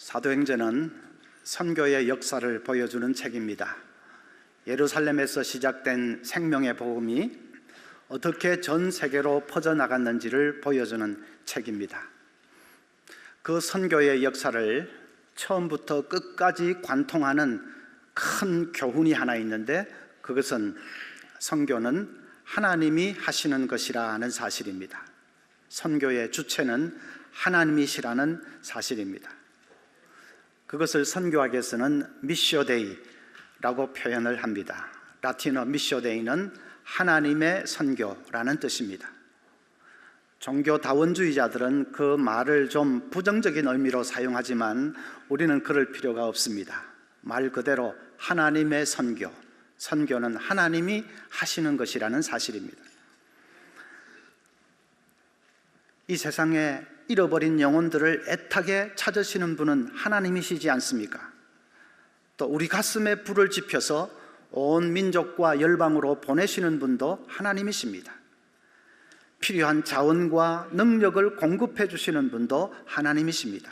사도행전은 선교의 역사를 보여주는 책입니다. 예루살렘에서 시작된 생명의 복음이 어떻게 전 세계로 퍼져나갔는지를 보여주는 책입니다. 그 선교의 역사를 처음부터 끝까지 관통하는 큰 교훈이 하나 있는데, 그것은 선교는 하나님이 하시는 것이라는 사실입니다. 선교의 주체는 하나님이시라는 사실입니다. 그것을 선교학에서는 미시오 데이라고 표현을 합니다. 라틴어 미시오 데이는 하나님의 선교라는 뜻입니다. 종교 다원주의자들은 그 말을 좀 부정적인 의미로 사용하지만 우리는 그럴 필요가 없습니다. 말 그대로 하나님의 선교, 선교는 하나님이 하시는 것이라는 사실입니다. 이 세상에 잃어버린 영혼들을 애타게 찾으시는 분은 하나님이시지 않습니까? 또 우리 가슴에 불을 지펴서 온 민족과 열방으로 보내시는 분도 하나님이십니다. 필요한 자원과 능력을 공급해 주시는 분도 하나님이십니다.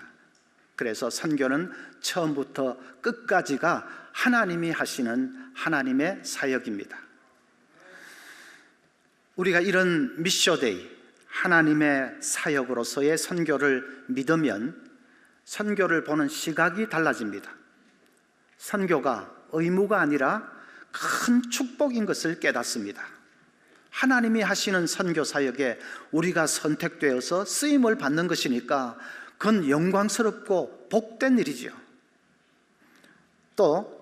그래서 선교는 처음부터 끝까지가 하나님이 하시는 하나님의 사역입니다. 우리가 이런 미시오데이, 하나님의 사역으로서의 선교를 믿으면 선교를 보는 시각이 달라집니다. 선교가 의무가 아니라 큰 축복인 것을 깨닫습니다. 하나님이 하시는 선교 사역에 우리가 선택되어서 쓰임을 받는 것이니까 그건 영광스럽고 복된 일이죠. 또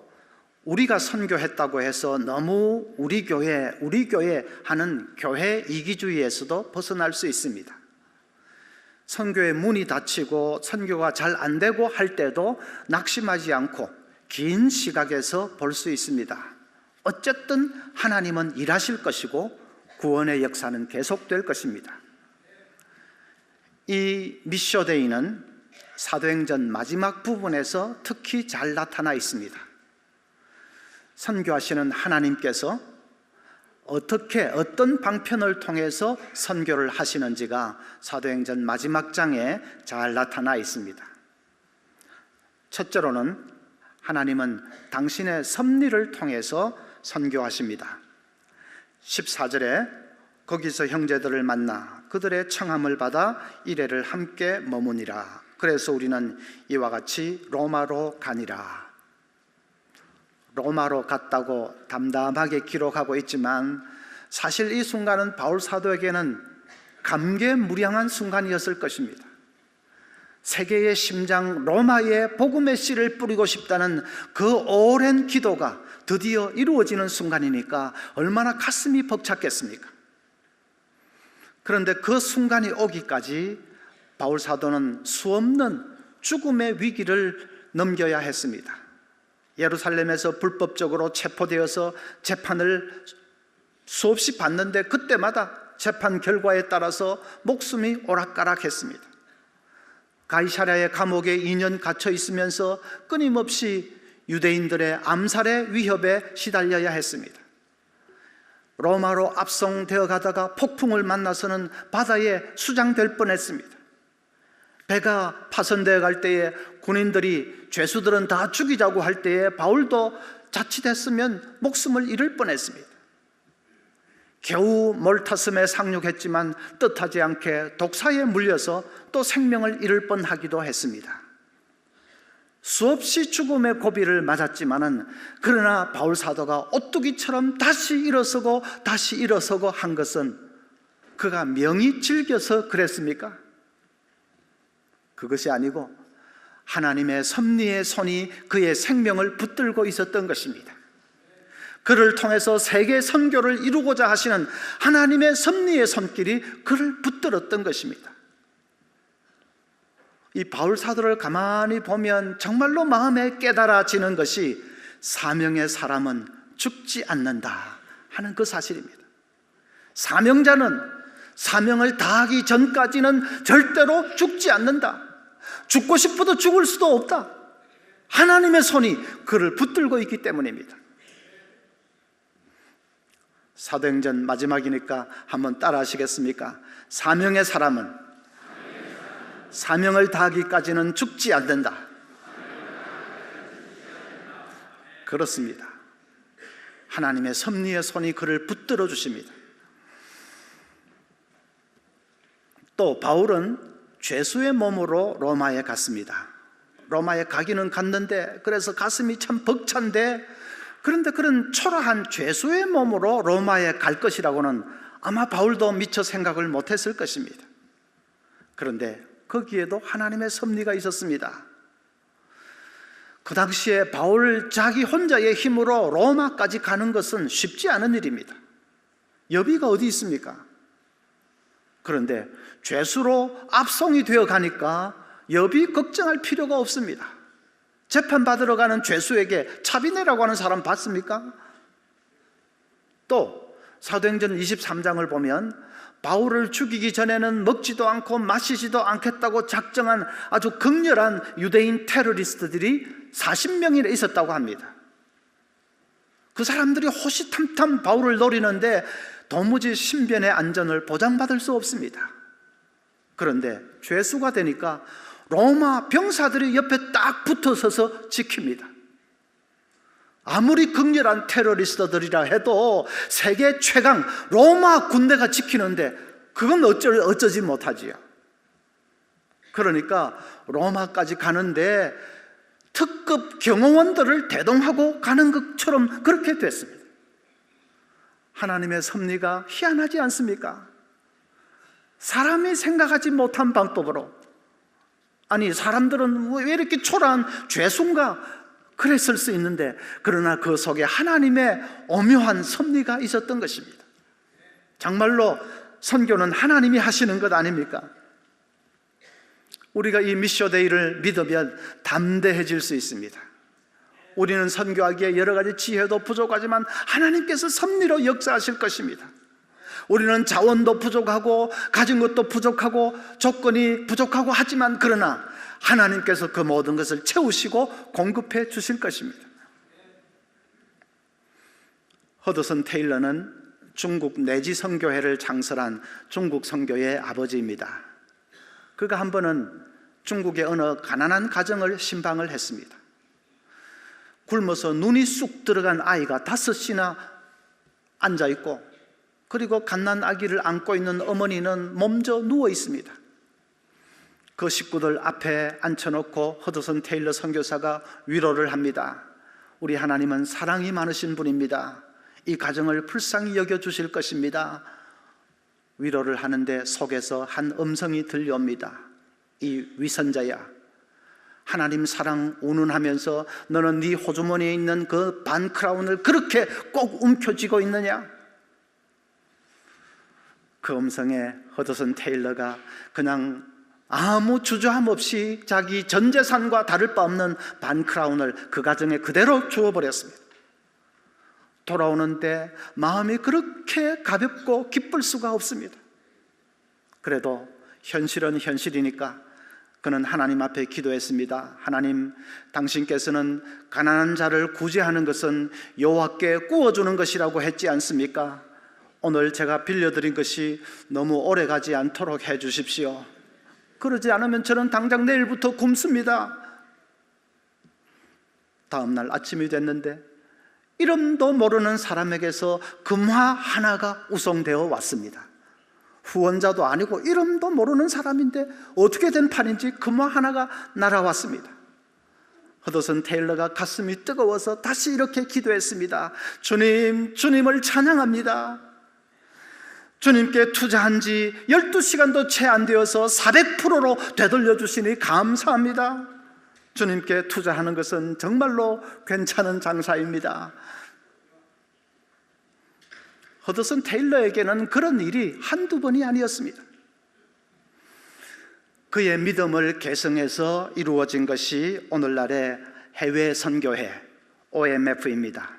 우리가 선교했다고 해서 너무 우리 교회 하는 교회 이기주의에서도 벗어날 수 있습니다. 선교의 문이 닫히고 선교가 잘 안 되고 할 때도 낙심하지 않고 긴 시각에서 볼 수 있습니다. 어쨌든 하나님은 일하실 것이고 구원의 역사는 계속될 것입니다. 이 미시오데이는 사도행전 마지막 부분에서 특히 잘 나타나 있습니다. 선교하시는 하나님께서 어떻게 어떤 방편을 통해서 선교를 하시는지가 사도행전 마지막 장에 잘 나타나 있습니다. 첫째로는 하나님은 당신의 섭리를 통해서 선교하십니다. 14절에 거기서 형제들을 만나 그들의 청함을 받아 이레를 함께 머무니라. 그래서 우리는 이와 같이 로마로 가니라. 로마로 갔다고 담담하게 기록하고 있지만 사실 이 순간은 바울 사도에게는 감개무량한 순간이었을 것입니다. 세계의 심장 로마에 복음의 씨를 뿌리고 싶다는 그 오랜 기도가 드디어 이루어지는 순간이니까 얼마나 가슴이 벅찼겠습니까? 그런데 그 순간이 오기까지 바울 사도는 수없는 죽음의 위기를 넘겨야 했습니다. 예루살렘에서 불법적으로 체포되어서 재판을 수없이 받는데 그때마다 재판 결과에 따라서 목숨이 오락가락했습니다. 가이사랴의 감옥에 2년 갇혀 있으면서 끊임없이 유대인들의 암살의 위협에 시달려야 했습니다. 로마로 압송되어 가다가 폭풍을 만나서는 바다에 수장될 뻔했습니다. 배가 파손되어 갈 때에 군인들이 죄수들은 다 죽이자고 할 때에 바울도 자칫했으면 목숨을 잃을 뻔했습니다. 겨우 몰타섬에 상륙했지만 뜻하지 않게 독사에 물려서 또 생명을 잃을 뻔하기도 했습니다. 수없이 죽음의 고비를 맞았지만은 그러나 바울 사도가 오뚜기처럼 다시 일어서고 한 것은 그가 명이 즐겨서 그랬습니까? 그것이 아니고 하나님의 섭리의 손이 그의 생명을 붙들고 있었던 것입니다. 그를 통해서 세계 선교를 이루고자 하시는 하나님의 섭리의 손길이 그를 붙들었던 것입니다. 이 바울 사도를 가만히 보면 정말로 마음에 깨달아지는 것이 사명의 사람은 죽지 않는다 하는 그 사실입니다. 사명자는 사명을 다하기 전까지는 절대로 죽지 않는다. 죽고 싶어도 죽을 수도 없다. 하나님의 손이 그를 붙들고 있기 때문입니다. 사도행전 마지막이니까 한번 따라 하시겠습니까? 사명의 사람은 사명을 다하기까지는 죽지 않는다. 그렇습니다. 하나님의 섭리의 손이 그를 붙들어 주십니다. 또 바울은 죄수의 몸으로 로마에 갔습니다. 로마에 가기는 갔는데, 그래서 가슴이 참 벅찬데, 그런데 그런 초라한 죄수의 몸으로 로마에 갈 것이라고는 아마 바울도 미처 생각을 못했을 것입니다. 그런데 거기에도 하나님의 섭리가 있었습니다. 그 당시에 바울 자기 혼자의 힘으로 로마까지 가는 것은 쉽지 않은 일입니다. 여비가 어디 있습니까? 그런데 죄수로 압송이 되어 가니까 여비 걱정할 필요가 없습니다. 재판받으러 가는 죄수에게 차비내라고 하는 사람 봤습니까? 또 사도행전 23장을 보면 바울을 죽이기 전에는 먹지도 않고 마시지도 않겠다고 작정한 아주 극렬한 유대인 테러리스트들이 40명이나 있었다고 합니다. 그 사람들이 호시탐탐 바울을 노리는데 도무지 신변의 안전을 보장받을 수 없습니다. 그런데 죄수가 되니까 로마 병사들이 옆에 딱 붙어서서 지킵니다. 아무리 극렬한 테러리스트들이라 해도 세계 최강 로마 군대가 지키는데 그건 어쩌지 못하지요. 그러니까 로마까지 가는데 특급 경호원들을 대동하고 가는 것처럼 그렇게 됐습니다. 하나님의 섭리가 희한하지 않습니까? 사람이 생각하지 못한 방법으로, 아니 사람들은 왜 이렇게 초라한 죄수인가 그랬을 수 있는데, 그러나 그 속에 하나님의 오묘한 섭리가 있었던 것입니다. 정말로 선교는 하나님이 하시는 것 아닙니까? 우리가 이 미쇼데이를 믿으면 담대해질 수 있습니다. 우리는 선교하기에 여러 가지 지혜도 부족하지만 하나님께서 섭리로 역사하실 것입니다. 우리는 자원도 부족하고 가진 것도 부족하고 조건이 부족하고 하지만, 그러나 하나님께서 그 모든 것을 채우시고 공급해 주실 것입니다. 허드슨 테일러는 중국 내지 선교회를 창설한 중국 선교의 아버지입니다. 그가 한 번은 중국의 어느 가난한 가정을 신방을 했습니다. 굶어서 눈이 쑥 들어간 아이가 5이나 앉아있고, 그리고 갓난 아기를 안고 있는 어머니는 몸져 누워 있습니다. 그 식구들 앞에 앉혀놓고 허드슨 테일러 선교사가 위로를 합니다. 우리 하나님은 사랑이 많으신 분입니다. 이 가정을 불쌍히 여겨주실 것입니다. 위로를 하는데 속에서 한 음성이 들려옵니다. 이 위선자야, 하나님 사랑 운운하면서 너는 네 호주머니에 있는 그 반크라운을 그렇게 꼭 움켜쥐고 있느냐? 그 음성에 허드슨 테일러가 그냥 아무 주저함 없이 자기 전 재산과 다를 바 없는 반크라운을 그 가정에 그대로 주어버렸습니다. 돌아오는데 마음이 그렇게 가볍고 기쁠 수가 없습니다. 그래도 현실은 현실이니까 그는 하나님 앞에 기도했습니다. 하나님, 당신께서는 가난한 자를 구제하는 것은 여호와께 구워주는 것이라고 했지 않습니까? 오늘 제가 빌려드린 것이 너무 오래가지 않도록 해 주십시오. 그러지 않으면 저는 당장 내일부터 굶습니다. 다음 날 아침이 됐는데 이름도 모르는 사람에게서 금화 하나가 우송되어 왔습니다. 후원자도 아니고 이름도 모르는 사람인데 어떻게 된 판인지 금화 하나가 날아왔습니다. 허드슨 테일러가 가슴이 뜨거워서 다시 이렇게 기도했습니다. 주님, 주님을 찬양합니다. 주님께 투자한 지 12시간도 채 안 되어서 400%로 되돌려 주시니 감사합니다. 주님께 투자하는 것은 정말로 괜찮은 장사입니다. 허드슨 테일러에게는 그런 일이 한두 번이 아니었습니다. 그의 믿음을 계승해서 이루어진 것이 오늘날의 해외 선교회 OMF입니다.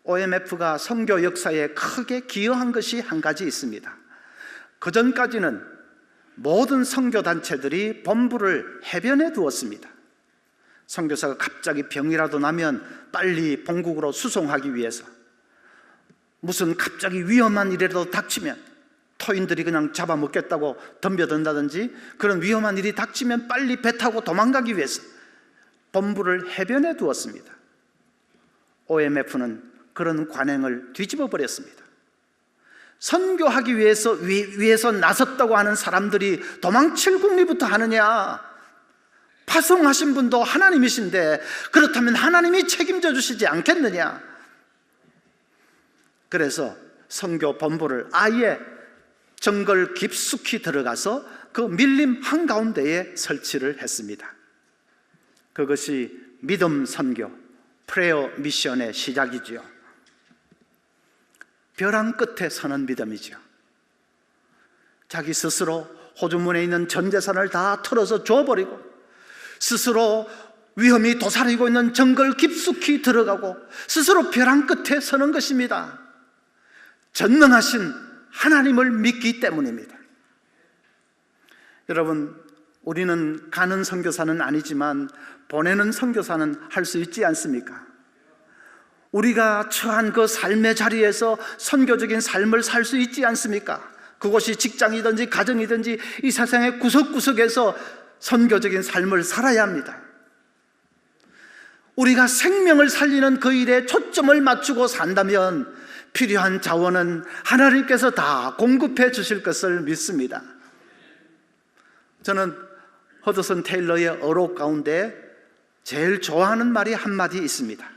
OMF가 선교 역사에 크게 기여한 것이 한 가지 있습니다. 그전까지는 모든 선교단체들이 본부를 해변에 두었습니다. 선교사가 갑자기 병이라도 나면 빨리 본국으로 수송하기 위해서, 무슨 갑자기 위험한 일이라도 닥치면 토인들이 그냥 잡아먹겠다고 덤벼든다든지 그런 위험한 일이 닥치면 빨리 배 타고 도망가기 위해서 본부를 해변에 두었습니다. OMF는 그런 관행을 뒤집어 버렸습니다. 선교하기 위해서 나섰다고 하는 사람들이 도망칠 궁리부터 하느냐? 파송하신 분도 하나님이신데 그렇다면 하나님이 책임져 주시지 않겠느냐? 그래서 선교 본부를 아예 정글 깊숙이 들어가서 그 밀림 한가운데에 설치를 했습니다. 그것이 믿음 선교, 프레어 미션의 시작이지요. 벼랑 끝에 서는 믿음이죠. 자기 스스로 호주문에 있는 전 재산을 다 털어서 줘버리고 스스로 위험이 도사리고 있는 정글 깊숙이 들어가고 스스로 벼랑 끝에 서는 것입니다. 전능하신 하나님을 믿기 때문입니다. 여러분, 우리는 가는 선교사는 아니지만 보내는 선교사는 할 수 있지 않습니까? 우리가 처한 그 삶의 자리에서 선교적인 삶을 살 수 있지 않습니까? 그것이 직장이든지 가정이든지 이 세상의 구석구석에서 선교적인 삶을 살아야 합니다. 우리가 생명을 살리는 그 일에 초점을 맞추고 산다면 필요한 자원은 하나님께서 다 공급해 주실 것을 믿습니다. 저는 허드슨 테일러의 어록 가운데 제일 좋아하는 말이 한마디 있습니다.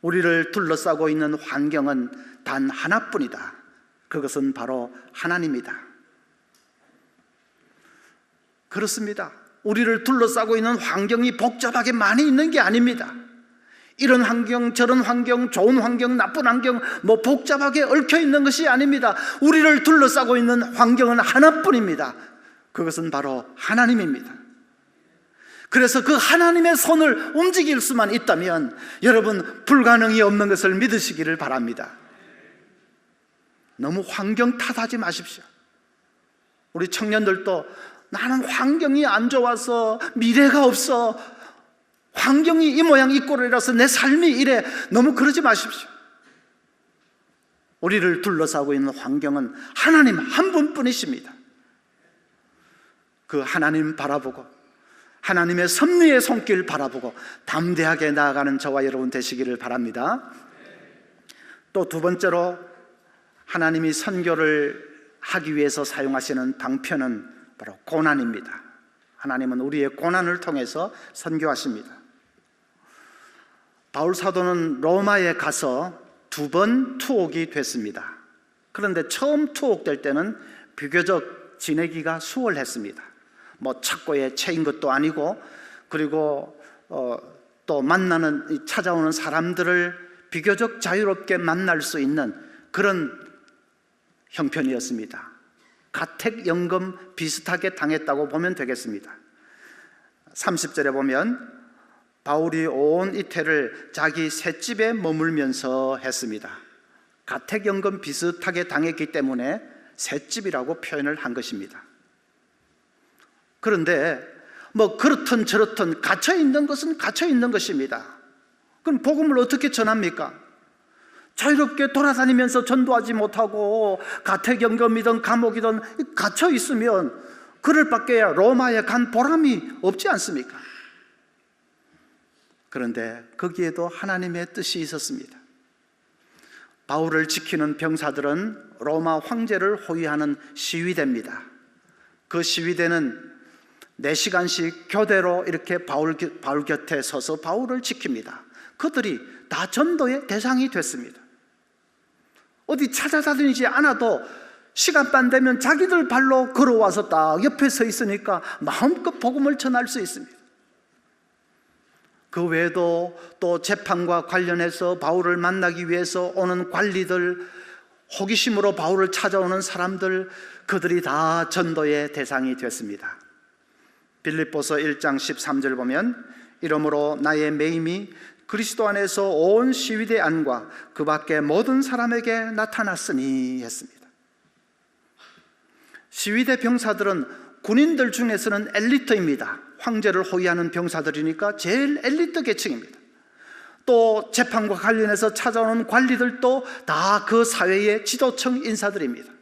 우리를 둘러싸고 있는 환경은 단 하나뿐이다. 그것은 바로 하나님이다. 그렇습니다. 우리를 둘러싸고 있는 환경이 복잡하게 많이 있는 게 아닙니다. 이런 환경, 저런 환경, 좋은 환경, 나쁜 환경, 복잡하게 얽혀 있는 것이 아닙니다. 우리를 둘러싸고 있는 환경은 하나뿐입니다. 그것은 바로 하나님입니다. 그래서 그 하나님의 손을 움직일 수만 있다면 여러분, 불가능이 없는 것을 믿으시기를 바랍니다. 너무 환경 탓하지 마십시오. 우리 청년들도 나는 환경이 안 좋아서 미래가 없어, 환경이 이 모양 이 꼴이라서 내 삶이 이래, 너무 그러지 마십시오. 우리를 둘러싸고 있는 환경은 하나님 한 분뿐이십니다. 그 하나님 바라보고 하나님의 섭리의 손길 바라보고 담대하게 나아가는 저와 여러분 되시기를 바랍니다. 또 두 번째로 하나님이 선교를 하기 위해서 사용하시는 방편은 바로 고난입니다. 하나님은 우리의 고난을 통해서 선교하십니다. 바울 사도는 로마에 가서 2번 투옥이 됐습니다. 그런데 처음 투옥될 때는 비교적 지내기가 수월했습니다. 착고에 채인 것도 아니고, 그리고 또 찾아오는 사람들을 비교적 자유롭게 만날 수 있는 그런 형편이었습니다. 가택연금 비슷하게 당했다고 보면 되겠습니다. 30절에 보면 바울이 온 이태를 자기 셋집에 머물면서 했습니다. 가택연금 비슷하게 당했기 때문에 셋집이라고 표현을 한 것입니다. 그런데 그렇든 저렇든 갇혀있는 것은 갇혀있는 것입니다. 그럼 복음을 어떻게 전합니까? 자유롭게 돌아다니면서 전도하지 못하고 가택연금이든 감옥이든 갇혀있으면 그럴 밖에 로마에 간 보람이 없지 않습니까? 그런데 거기에도 하나님의 뜻이 있었습니다. 바울을 지키는 병사들은 로마 황제를 호위하는 시위대입니다. 그 시위대는 4시간씩 교대로 이렇게 바울 곁에 서서 바울을 지킵니다. 그들이 다 전도의 대상이 됐습니다. 어디 찾아다니지 않아도 시간만 되면 자기들 발로 걸어와서 딱 옆에 서 있으니까 마음껏 복음을 전할 수 있습니다. 그 외에도 또 재판과 관련해서 바울을 만나기 위해서 오는 관리들, 호기심으로 바울을 찾아오는 사람들, 그들이 다 전도의 대상이 됐습니다. 빌립보서 1장 13절 보면 이러므로 나의 매임이 그리스도 안에서 온 시위대 안과 그 밖에 모든 사람에게 나타났으니 했습니다. 시위대 병사들은 군인들 중에서는 엘리트입니다. 황제를 호위하는 병사들이니까 제일 엘리트 계층입니다. 또 재판과 관련해서 찾아오는 관리들도 다 그 사회의 지도층 인사들입니다.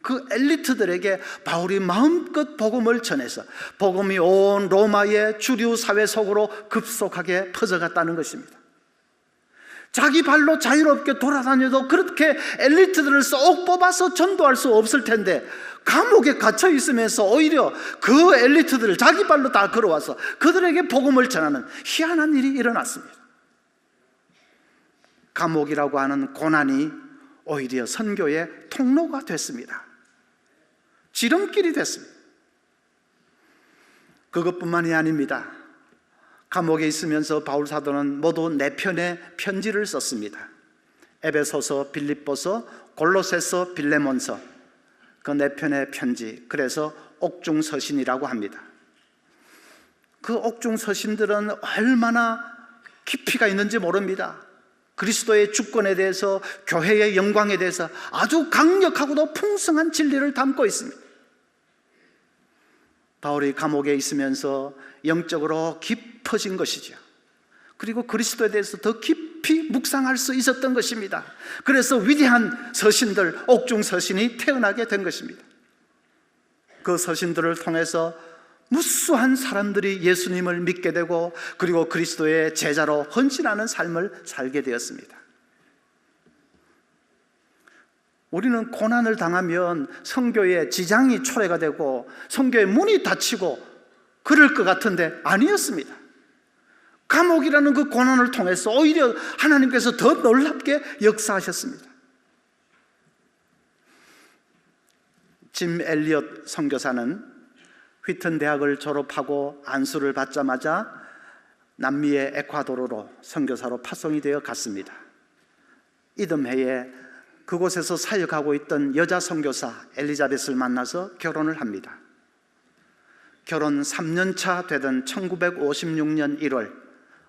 그 엘리트들에게 바울이 마음껏 복음을 전해서 복음이 온 로마의 주류 사회 속으로 급속하게 퍼져갔다는 것입니다. 자기 발로 자유롭게 돌아다녀도 그렇게 엘리트들을 쏙 뽑아서 전도할 수 없을 텐데 감옥에 갇혀 있으면서 오히려 그 엘리트들을 자기 발로 다 걸어와서 그들에게 복음을 전하는 희한한 일이 일어났습니다. 감옥이라고 하는 고난이 오히려 선교의 통로가 됐습니다. 지름길이 됐습니다. 그것뿐만이 아닙니다. 감옥에 있으면서 바울 사도는 모두 4편의 편지를 썼습니다. 에베소서, 빌립보서, 골로새서, 빌레몬서, 그 4편의 편지, 그래서 옥중서신이라고 합니다. 그 옥중서신들은 얼마나 깊이가 있는지 모릅니다. 그리스도의 주권에 대해서, 교회의 영광에 대해서 아주 강력하고도 풍성한 진리를 담고 있습니다. 바울이 감옥에 있으면서 영적으로 깊어진 것이죠. 그리고 그리스도에 대해서 더 깊이 묵상할 수 있었던 것입니다. 그래서 위대한 서신들, 옥중서신이 태어나게 된 것입니다. 그 서신들을 통해서 무수한 사람들이 예수님을 믿게 되고 그리고 그리스도의 제자로 헌신하는 삶을 살게 되었습니다. 우리는 고난을 당하면 선교의 지장이 초래가 되고 선교의 문이 닫히고 그럴 것 같은데 아니었습니다. 감옥이라는 그 고난을 통해서 오히려 하나님께서 더 놀랍게 역사하셨습니다. 짐 엘리엇 선교사는 휘튼 대학을 졸업하고 안수를 받자마자 남미의 에콰도르로 선교사로 파송이 되어 갔습니다. 이듬해에 그곳에서 사역하고 있던 여자 선교사 엘리자벳을 만나서 결혼을 합니다. 결혼 3년차 되던 1956년 1월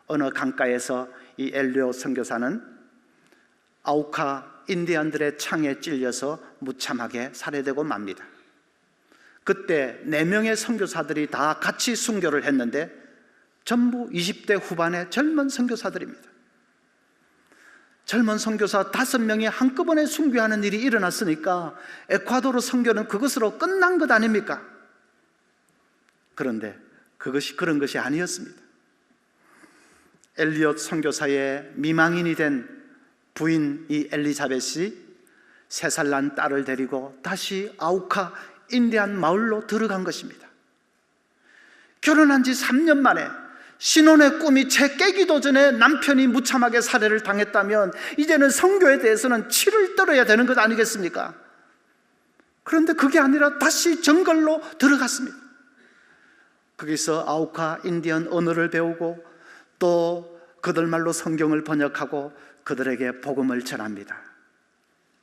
어느 강가에서 이 엘리엇 선교사는 아우카 인디언들의 창에 찔려서 무참하게 살해되고 맙니다. 그때 4명의 선교사들이 다 같이 순교를 했는데 전부 20대 후반의 젊은 선교사들입니다. 젊은 선교사 5명이 한꺼번에 순교하는 일이 일어났으니까 에콰도르 선교는 그것으로 끝난 것 아닙니까? 그런데 그것이 그런 것이 아니었습니다. 엘리엇 선교사의 미망인이 된 부인 이 엘리자벳이 3살 난 딸을 데리고 다시 아우카 인디안 마을로 들어간 것입니다. 결혼한 지 3년 만에 신혼의 꿈이 채 깨기도 전에 남편이 무참하게 살해를 당했다면 이제는 선교에 대해서는 치를 떨어야 되는 것 아니겠습니까? 그런데 그게 아니라 다시 정글로 들어갔습니다. 거기서 아우카 인디언 언어를 배우고 또 그들 말로 성경을 번역하고 그들에게 복음을 전합니다.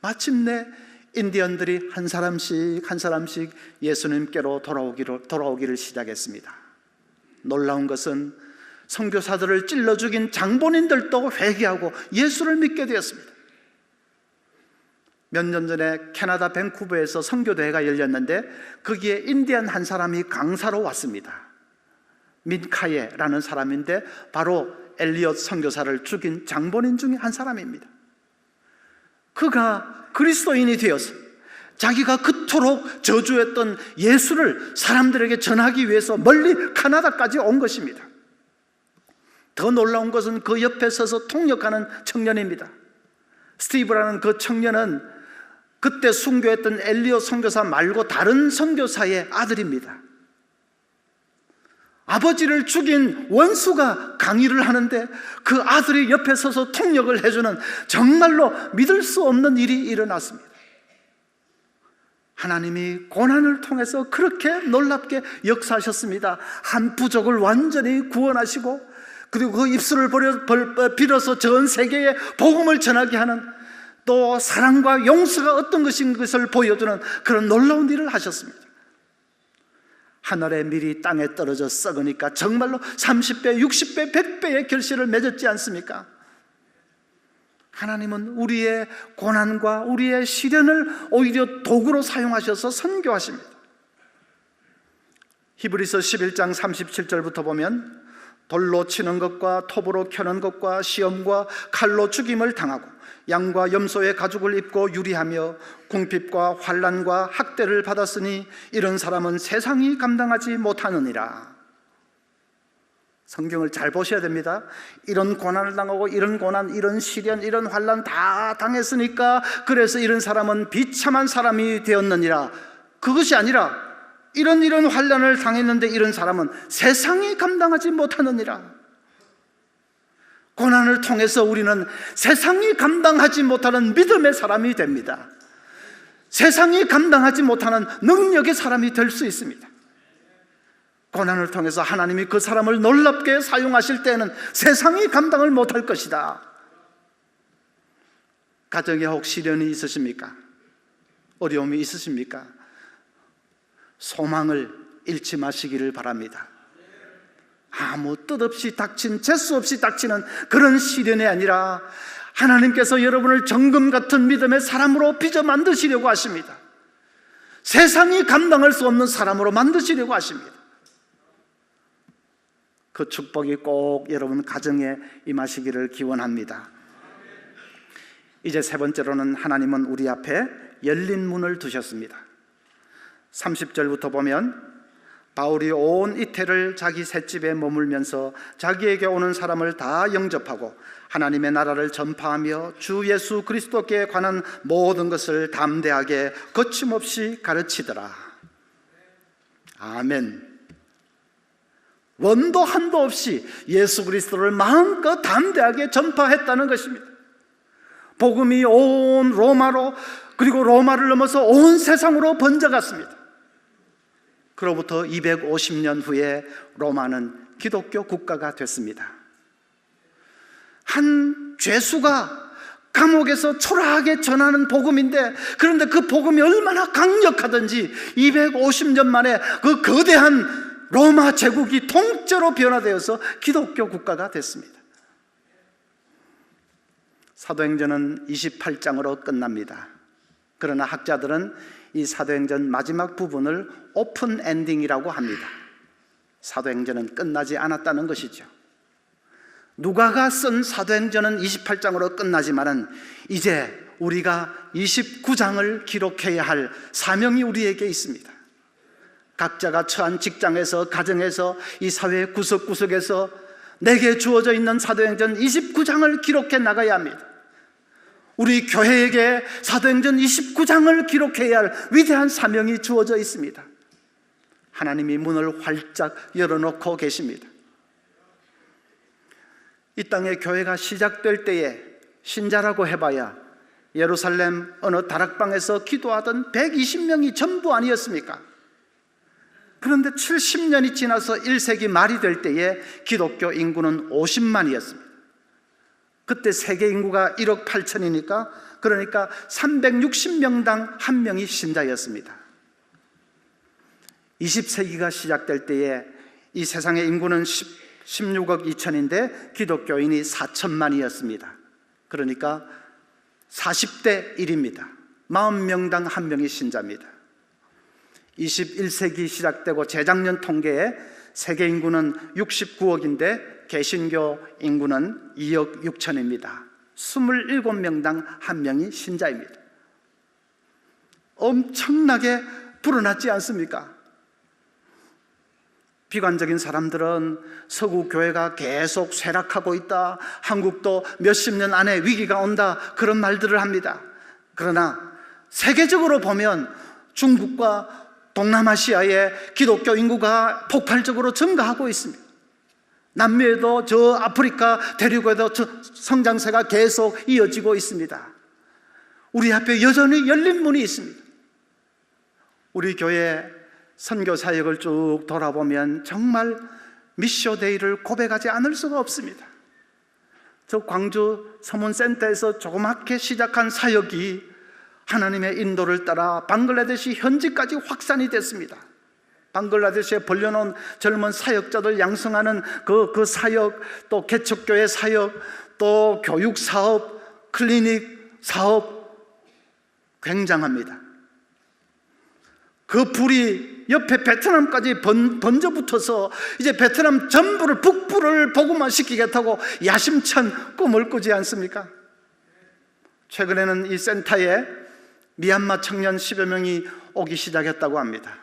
마침내 인디언들이 한 사람씩 예수님께로 돌아오기를 시작했습니다. 놀라운 것은 선교사들을 찔러 죽인 장본인들도 회개하고 예수를 믿게 되었습니다. 몇 년 전에 캐나다 밴쿠버에서 선교대회가 열렸는데 거기에 인디언 한 사람이 강사로 왔습니다. 민카예라는 사람인데 바로 엘리엇 선교사를 죽인 장본인 중에 한 사람입니다. 그가 그리스도인이 되어서 자기가 그토록 저주했던 예수를 사람들에게 전하기 위해서 멀리 캐나다까지 온 것입니다. 더 놀라운 것은 그 옆에 서서 통역하는 청년입니다. 스티브라는 그 청년은 그때 순교했던 엘리엇 선교사 말고 다른 선교사의 아들입니다. 아버지를 죽인 원수가 강의를 하는데 그 아들이 옆에 서서 통역을 해주는 정말로 믿을 수 없는 일이 일어났습니다. 하나님이 고난을 통해서 그렇게 놀랍게 역사하셨습니다. 한 부족을 완전히 구원하시고 그리고 그 입술을 빌어서 전 세계에 복음을 전하게 하는 또 사랑과 용서가 어떤 것인 것을 보여주는 그런 놀라운 일을 하셨습니다. 하늘의 밀이 땅에 떨어져 썩으니까 정말로 30배, 60배, 100배의 결실을 맺었지 않습니까? 하나님은 우리의 고난과 우리의 시련을 오히려 도구로 사용하셔서 선교하십니다. 히브리서 11장 37절부터 보면 돌로 치는 것과 톱으로 켜는 것과 시험과 칼로 죽임을 당하고 양과 염소의 가죽을 입고 유리하며 궁핍과 환난과 학대를 받았으니 이런 사람은 세상이 감당하지 못하느니라. 성경을 잘 보셔야 됩니다. 이런 고난을 당하고 이런 고난, 이런 시련, 이런 환난 다 당했으니까 그래서 이런 사람은 비참한 사람이 되었느니라. 그것이 아니라 이런 환난을 당했는데 이런 사람은 세상이 감당하지 못하느니라. 고난을 통해서 우리는 세상이 감당하지 못하는 믿음의 사람이 됩니다. 세상이 감당하지 못하는 능력의 사람이 될 수 있습니다. 고난을 통해서 하나님이 그 사람을 놀랍게 사용하실 때는 세상이 감당을 못할 것이다. 가정에 혹 시련이 있으십니까? 어려움이 있으십니까? 소망을 잃지 마시기를 바랍니다. 아무 뜻 없이 닥친, 재수 없이 닥치는 그런 시련이 아니라 하나님께서 여러분을 정금 같은 믿음의 사람으로 빚어 만드시려고 하십니다. 세상이 감당할 수 없는 사람으로 만드시려고 하십니다. 그 축복이 꼭 여러분 가정에 임하시기를 기원합니다. 이제 세 번째로는 하나님은 우리 앞에 열린 문을 두셨습니다. 30절부터 보면 바울이 온 이태를 자기 셋집에 머물면서 자기에게 오는 사람을 다 영접하고 하나님의 나라를 전파하며 주 예수 그리스도께 관한 모든 것을 담대하게 거침없이 가르치더라. 아멘. 원도 한도 없이 예수 그리스도를 마음껏 담대하게 전파했다는 것입니다. 복음이 온 로마로, 그리고 로마를 넘어서 온 세상으로 번져갔습니다. 그로부터 250년 후에 로마는 기독교 국가가 됐습니다. 한 죄수가 감옥에서 초라하게 전하는 복음인데, 그런데 그 복음이 얼마나 강력하든지 250년 만에 그 거대한 로마 제국이 통째로 변화되어서 기독교 국가가 됐습니다. 사도행전은 28장으로 끝납니다. 그러나 학자들은 이 사도행전 마지막 부분을 오픈 엔딩이라고 합니다. 사도행전은 끝나지 않았다는 것이죠. 누가가 쓴 사도행전은 28장으로 끝나지만은 이제 우리가 29장을 기록해야 할 사명이 우리에게 있습니다. 각자가 처한 직장에서, 가정에서, 이 사회 구석구석에서 내게 주어져 있는 사도행전 29장을 기록해 나가야 합니다. 우리 교회에게 사도행전 29장을 기록해야 할 위대한 사명이 주어져 있습니다. 하나님이 문을 활짝 열어놓고 계십니다. 이 땅에 교회가 시작될 때에 신자라고 해봐야 예루살렘 어느 다락방에서 기도하던 120명이 전부 아니었습니까? 그런데 70년이 지나서 1세기 말이 될 때에 기독교 인구는 50만이었습니다. 그때 세계 인구가 1억 8천이니까 그러니까 360명당 한 명이 신자였습니다. 20세기가 시작될 때에 이 세상의 인구는 16억 2천인데 기독교인이 4천만이었습니다. 그러니까 40대 1입니다. 40명당 한 명이 신자입니다. 21세기 시작되고 재작년 통계에 세계 인구는 69억인데 개신교 인구는 2억 6천입니다. 27명당 한 명이 신자입니다. 엄청나게 불어났지 않습니까? 비관적인 사람들은 서구 교회가 계속 쇠락하고 있다, 한국도 몇십 년 안에 위기가 온다, 그런 말들을 합니다. 그러나 세계적으로 보면 중국과 동남아시아의 기독교 인구가 폭발적으로 증가하고 있습니다. 남미에도 저 아프리카 대륙에도 성장세가 계속 이어지고 있습니다. 우리 앞에 여전히 열린 문이 있습니다. 우리 교회 선교 사역을 쭉 돌아보면 정말 미쇼데이를 고백하지 않을 수가 없습니다. 저 광주 서문센터에서 조그맣게 시작한 사역이 하나님의 인도를 따라 방글라데시 현지까지 확산이 됐습니다. 방글라데시에 벌려놓은 젊은 사역자들 양성하는 그 사역, 또 개척교회 사역, 또 교육 사업, 클리닉 사업 굉장합니다. 그 불이 옆에 베트남까지 번져붙어서 이제 베트남 전부를, 북부를 복음화시키겠다고 야심찬 꿈을 꾸지 않습니까? 최근에는 이 센터에 미얀마 청년 10여 명이 오기 시작했다고 합니다.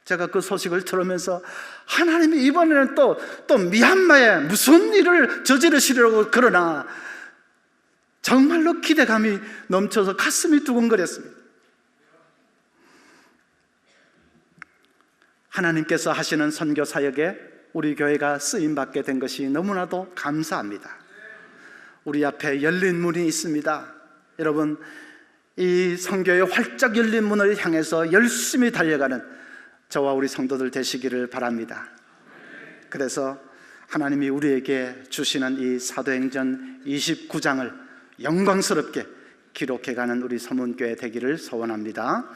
제가 그 소식을 들으면서 하나님이 이번에는 또 미얀마에 무슨 일을 저지르시려고 그러나 정말로 기대감이 넘쳐서 가슴이 두근거렸습니다. 하나님께서 하시는 선교 사역에 우리 교회가 쓰임받게 된 것이 너무나도 감사합니다. 우리 앞에 열린 문이 있습니다. 여러분, 이 선교의 활짝 열린 문을 향해서 열심히 달려가는 저와 우리 성도들 되시기를 바랍니다. 그래서 하나님이 우리에게 주시는 이 사도행전 29장을 영광스럽게 기록해가는 우리 서문교회 되기를 소원합니다.